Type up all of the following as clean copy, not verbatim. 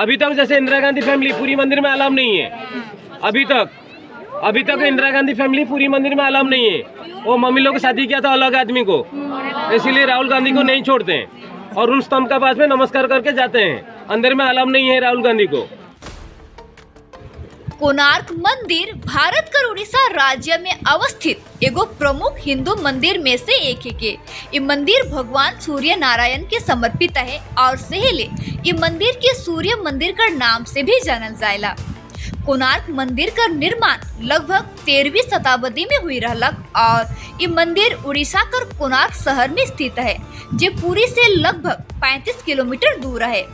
अभी तक जैसे इंदिरा गांधी फैमिली पूरी मंदिर में अलाउ नहीं है। अभी तक इंदिरा गांधी फैमिली पूरी मंदिर में अलाउ नहीं है। वो मम्मी लोग शादी किया था अलग आदमी को, इसीलिए राहुल गांधी को नहीं छोड़ते हैं और उन स्तंभ का पास में नमस्कार करके जाते हैं। अंदर में अलाउ नहीं है राहुल गांधी को। कोणार्क मंदिर भारत कर उड़ीसा राज्य में अवस्थित एगो प्रमुख हिंदू मंदिर में से एक है। ये मंदिर भगवान सूर्य नारायण के समर्पित है और सेहले ये मंदिर के सूर्य मंदिर का नाम से भी जानल जाएला। कोणार्क मंदिर का निर्माण लगभग 13वीं शताब्दी में हुई रहलक और ये मंदिर उड़ीसा कर कोणार्क शहर में स्थित है, जो पुरी से लगभग 35 किलोमीटर दूर है।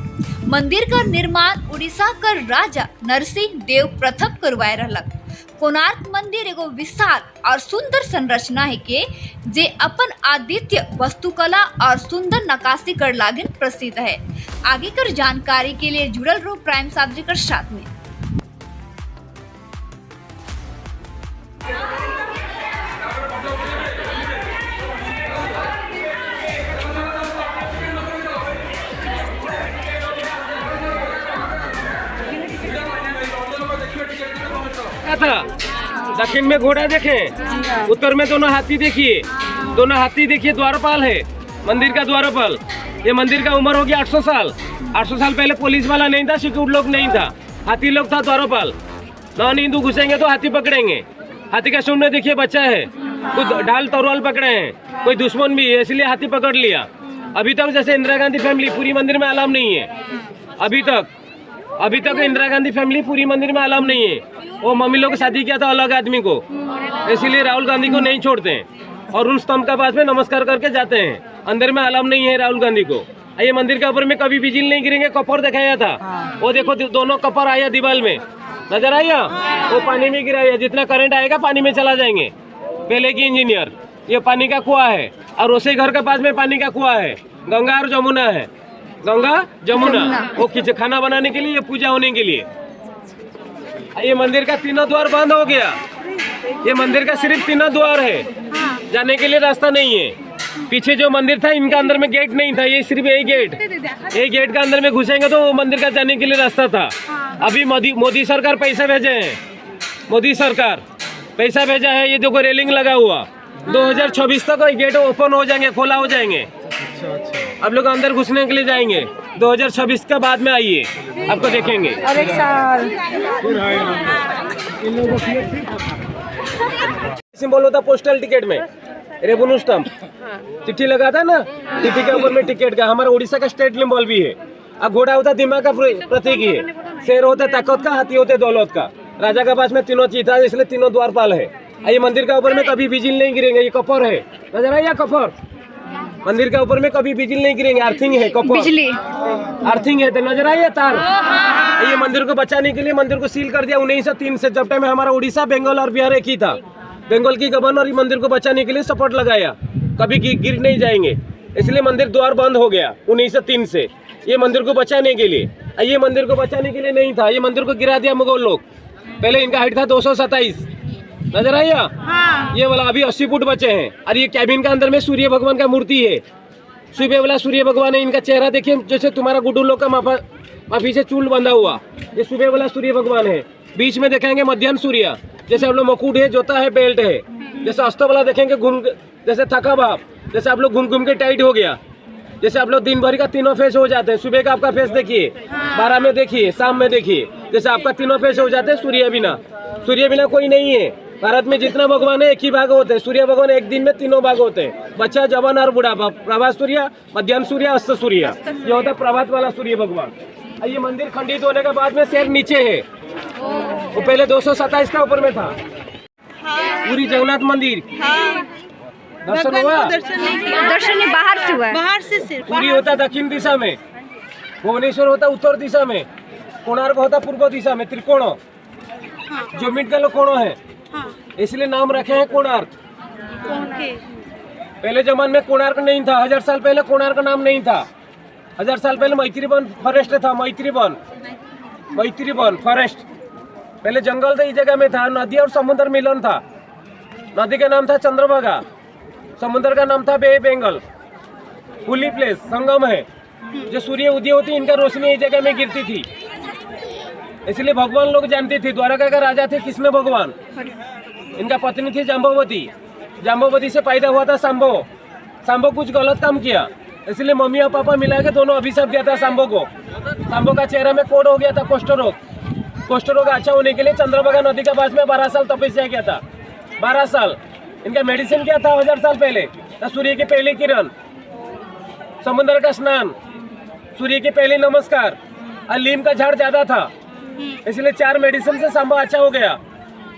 मंदिर का निर्माण उड़ीसा का राजा नरसिंह देव प्रथम करवाए रहलक। कोणार्क मंदिर एगो विशाल और सुंदर संरचना है के जे अपन आदित्य वास्तुकला और सुंदर नक्काशी कर लागिन प्रसिद्ध है। आगे कर जानकारी के लिए जुड़ल रहो प्राइम साबरी के साथ में। था दक्षिण में घोड़ा देखे, उत्तर में दोनों हाथी देखिए, द्वारपाल है मंदिर का द्वारपाल। ये मंदिर का उम्र हो गया 800 साल। 800 साल पहले पुलिस वाला नहीं था, सिक्योरिटी लोग नहीं था, हाथी लोग था द्वारपाल। नॉन हिंदू घुसेंगे तो हाथी पकड़ेंगे। हाथी का सूंड में देखिए बच्चा है, कोई ढाल तलवार पकड़े हैं, कोई दुश्मन भी है, इसलिए हाथी पकड़ लिया। अभी तक जैसे इंदिरा गांधी फैमिली पूरी मंदिर में अलाउ नहीं है। अभी तक इंदिरा गांधी फैमिली पूरी मंदिर में अलाउ नहीं है। वो मम्मी लोग शादी किया था अलग आदमी को, इसीलिए राहुल गांधी को नहीं छोड़ते हैं और उन स्तंभ का पास में नमस्कार करके जाते हैं। अंदर में अलाउ नहीं है राहुल गांधी को। ये मंदिर के ऊपर में कभी बिजली नहीं गिरेंगे, कपर दिखाया था। वो देखो दोनों कपर आया दीवार में, नजर आया, वो पानी में गिराया। जितना करंट आएगा पानी में चला जाएंगे। पहले की इंजीनियर, ये पानी का कुआं है और उसी घर के पास में पानी का कुआं है। गंगा और जमुना है, गंगा जमुना, वो खाना बनाने के लिए, ये पूजा होने के लिए। ये मंदिर का तीनों द्वार बंद हो गया। ये मंदिर का सिर्फ तीनों द्वार है, जाने के लिए रास्ता नहीं है। पीछे जो मंदिर था इनका अंदर में गेट नहीं था, ये सिर्फ यही गेट का अंदर में घुसेंगे तो वो मंदिर का जाने के लिए रास्ता था। अभी मोदी सरकार पैसा भेजे हैं, मोदी सरकार पैसा भेजा है। ये देखो रेलिंग लगा हुआ, 2026 तक गेट ओपन हो जाएंगे, खोला हो जाएंगे। अब लोग अंदर घुसने के लिए जाएंगे 2026 के बाद में आइए, आपको देखेंगे। सिंबल होता पोस्टल टिकट में, रेवेन्यू स्टैम्प, चिट्ठी लगा था ना, चिट्ठी के ऊपर में टिकट का। हमारा उड़ीसा का स्टेट सिंबल भी है। अब घोड़ा होता दिमाग का प्रतीक है, शेर होता ताकत का, हाथी होते दौलत का। राजा के पास में तीनों चीज था, इसलिए तीनों द्वारपाल है। ये मंदिर के ऊपर में कभी बिजली नहीं गिरेंगे। ये कपर है, नजर आया कपर। मंदिर के ऊपर में कभी बिजली नहीं गिरेंगे, अर्थिंग है, कपर अर्थिंग है, तो नजर आया तार। ये मंदिर को बचाने के लिए मंदिर को सील कर दिया 1903 से, जब टाइम में हमारा उड़ीसा, बंगाल और बिहार एक ही था। बंगाल की गवर्नर मंदिर को बचाने के लिए सपोर्ट लगाया, कभी गिर नहीं जाएंगे, इसलिए मंदिर द्वार बंद हो गया 1903 से। ये मंदिर को बचाने के लिए, ये मंदिर को बचाने के लिए नहीं था, ये मंदिर को गिरा दिया मुगल लोग। पहले इनका हाइट था 227, नजर आया। ये वाला अभी 80 फुट बचे हैं। और ये कैबिन का अंदर में सूर्य भगवान का मूर्ति है, सुबह वाला सूर्य भगवान है। इनका चेहरा देखिए, जैसे तुम्हारा गुड्डू लोग का माफी से चूल बंधा हुआ, ये सुबह वाला सूर्य भगवान है। बीच में देखेंगे मध्यान्ह सूर्य, जैसे आप लोग मुकुट है, जोता है, बेल्ट है। जैसे अस्त वाला देखेंगे घूम, जैसे थका भाव, जैसे आप लोग घूम घूम के टाइट हो गया। जैसे आप लोग दिन भर का तीनों फेस हो जाते हैं। सुबह का आपका फेस देखिए, 12 में देखिए, शाम में देखिए, जैसे आपका तीनों फेस हो जाते हैं। सूर्य बिना कोई नहीं है। भारत में जितना भगवान है एक ही भाग होते हैं। सूर्य भगवान एक दिन में तीनों भाग होते हैं, बच्चा, जवान और बुढ़ापा। प्रभात सूर्य, मध्यान्ह सूर्य, अस्त सूर्य, ये होता है प्रभात वाला सूर्य भगवान। ये मंदिर खंडित होने के बाद में शेर नीचे है, वो पहले 227 का ऊपर में था। पूरी जगन्नाथ मंदिर दर्शन हुआ? दर्शन बाहर से हुआ, बाहर से सिर्फ। पूरी होता दक्षिण दिशा में, भुवनेश्वर होता उत्तर दिशा में, कोणार्क होता पूर्व दिशा में। त्रिकोण जो मिट का कोणो है, इसलिए नाम रखे हैं कोणार्क। पहले जमाने में कोणार्क नहीं था, 1000 साल पहले कोणार्क नाम नहीं था। 1000 साल पहले मैत्रीवन फॉरेस्ट था, मैत्रीवन फॉरेस्ट। पहले जंगल था, इस जगह में था। नदी और समुद्र मिलन था। नदी का नाम था चंद्रभागा, समुद्र का नाम था बे बंगाल। होली प्लेस, संगम है। जो सूर्य उदय होती इनका रोशनी इस जगह में गिरती थी। इसलिए भगवान लोग जानते थे द्वारका का राजा थे कृष्ण भगवान। इनका पत्नी थी जाम्बवती। जाम्बवती से पैदा हुआ था शंभो। शंभो कुछ गलत काम किया, इसलिए मम्मी और पापा मिला के दोनों अभिशाप दिया था शंभो को। शंभो का चेहरा में कोड़ हो गया था कुष्ठ रोग। कुष्ठ रोग अच्छा होने के लिए चंद्रभागा नदी के पास में 12 साल तपस्या किया था। 12 साल इनका मेडिसिन क्या था 1000 साल पहले? सूर्य की पहली किरण, समुद्र का स्नान, सूर्य की पहली नमस्कार और नीम का झाड़ ज्यादा था, इसलिए 4 मेडिसिन से शंभो अच्छा हो गया।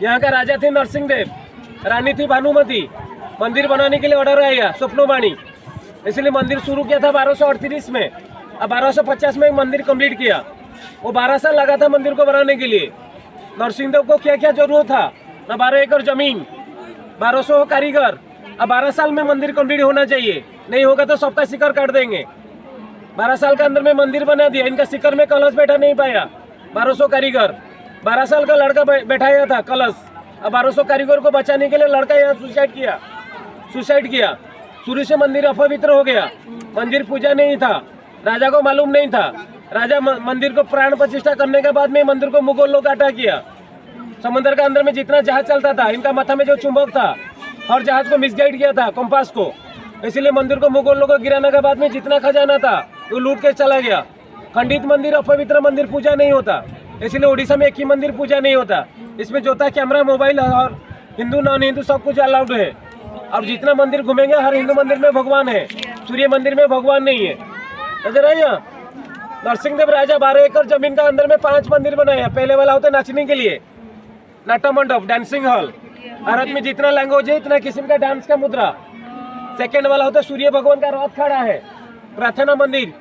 यहाँ का राजा थे नरसिंह देव, रानी थी भानुमति। मंदिर बनाने के लिए ऑर्डर आया स्वप्नवाणी, इसलिए मंदिर शुरू किया था 1238 में और 1250 में मंदिर कंप्लीट किया। वो 12 साल लगा था मंदिर को बनाने के लिए। नरसिंह देव को क्या क्या जरूरत था ना, 12 एकड़ जमीन, 1200 कारीगर, अब 12 साल में मंदिर कंप्लीट होना चाहिए, नहीं होगा तो सबका शिखर काट देंगे। 12 साल के अंदर में मंदिर बना दिया। इनका शिखर में कलश बैठा नहीं पाया 1200 कारीगर। 12 साल का लड़का बैठाया था कलश, अब 1200 कारीगर को बचाने के लिए लड़का यहाँ सुसाइड किया। शुरू से मंदिर अपवित्र हो गया, मंदिर पूजा नहीं था, राजा को मालूम नहीं था। राजा मंदिर को प्राण प्रतिष्ठा करने के बाद में मंदिर को मुगल लोग अटैक किया। समुद्र के अंदर में जितना जहाज चलता था, इनका माथा में जो चुंबक था, हर जहाज को मिसगाइड किया था कंपास को, इसलिए मंदिर को मुगल लोगों को गिराने के बाद में जितना खजाना था वो लूट के चला गया। खंडित मंदिर, अपवित्र मंदिर पूजा नहीं होता, इसलिए उड़ीसा में एक ही मंदिर पूजा नहीं होता। इसमें जो था कैमरा, मोबाइल और हिंदू नॉन हिंदू सब कुछ अलाउड है। अब जितना मंदिर घूमेंगे हर हिंदू मंदिर में भगवान है, सूर्य मंदिर में भगवान नहीं है। नजर आई? नरसिंह देव राजा 12 एकड़ जमीन का अंदर में 5 मंदिर बनाया। पहले वाला होता नाचने के लिए, नाट्य मंडप, डांसिंग हॉल, भारत में जितना लैंग्वेज है इतना किस्म का डांस का मुद्रा। सेकेंड वाला होता सूर्य भगवान का रथ खड़ा है, प्रार्थना मंदिर,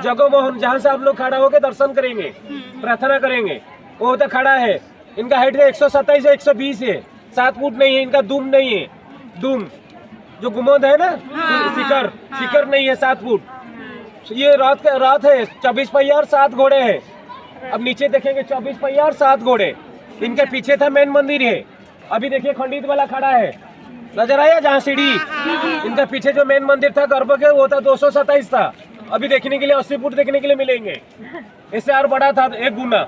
जगमोहन, जहाँ से आप लोग खड़ा होकर दर्शन करेंगे, प्रार्थना करेंगे, वो होता खड़ा है। इनका हाइट 127 है, 120 है, 7 फुट नहीं है। इनका दुम नहीं है, दुम जो गुमोद है ना, शिखर नहीं है 7 फुट। ये रात है, 24 पहिया और 7 घोड़े हैं। अब नीचे देखेंगे 24 पहिया और 7 घोड़े। इनके पीछे था मेन मंदिर है। अभी देखिए खंडित वाला खड़ा है, नजर आया जहाँ सीढ़ी, इनका पीछे जो मेन मंदिर था गर्भ के वो था 227 था। अभी देखने के लिए 80 फुट देखने के लिए मिलेंगे, इससे और बड़ा था 1 गुना।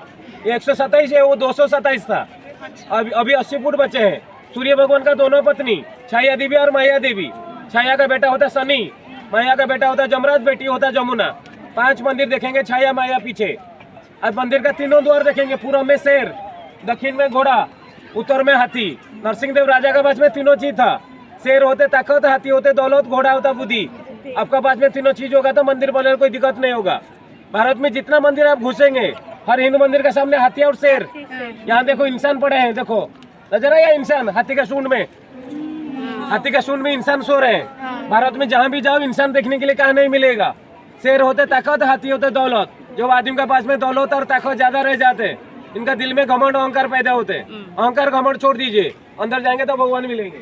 ये 127 है, वो 227 था। अभी 80 फुट बचे हैं। सूर्य भगवान का दोनों पत्नी, छाया देवी और माया देवी। छाया का बेटा होता शनि, माया का बेटा होता जमराज, बेटी होता जमुना। 5 मंदिर देखेंगे, छाया माया पीछे। अब मंदिर का तीनों द्वार देखेंगे, पूर्व में शेर, दक्षिण में घोड़ा, उत्तर में हाथी। नरसिंह देव राजा का पास में तीनों चीज था, शेर होते ताकत, हाथी होते दौलत, घोड़ा होता बुद्धि। आपका पास में तीनों चीज होगा तो मंदिर बनाने कोई दिक्कत नहीं होगा। भारत में जितना मंदिर आप घुसेंगे हर हिंदू मंदिर के सामने हाथी और शेर। यहाँ देखो इंसान पड़े हैं, देखो नजर आया इंसान, हाथी का सूंड में, हाथी का सूंड में इंसान सो रहे हैं। भारत में जहाँ भी जाओ इंसान देखने के लिए कहाँ नहीं मिलेगा। शेर होते ताकत, हाथी होते दौलत। जो आदमी के पास में दौलत और ताकत ज्यादा रह जाते, इनका दिल में घमंड अहंकार पैदा होते। अहंकार घमंड छोड़ दीजिए, अंदर जाएंगे तो भगवान मिलेंगे।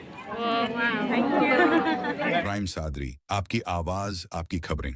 प्राइम सादरी, आपकी आवाज, आपकी खबरें।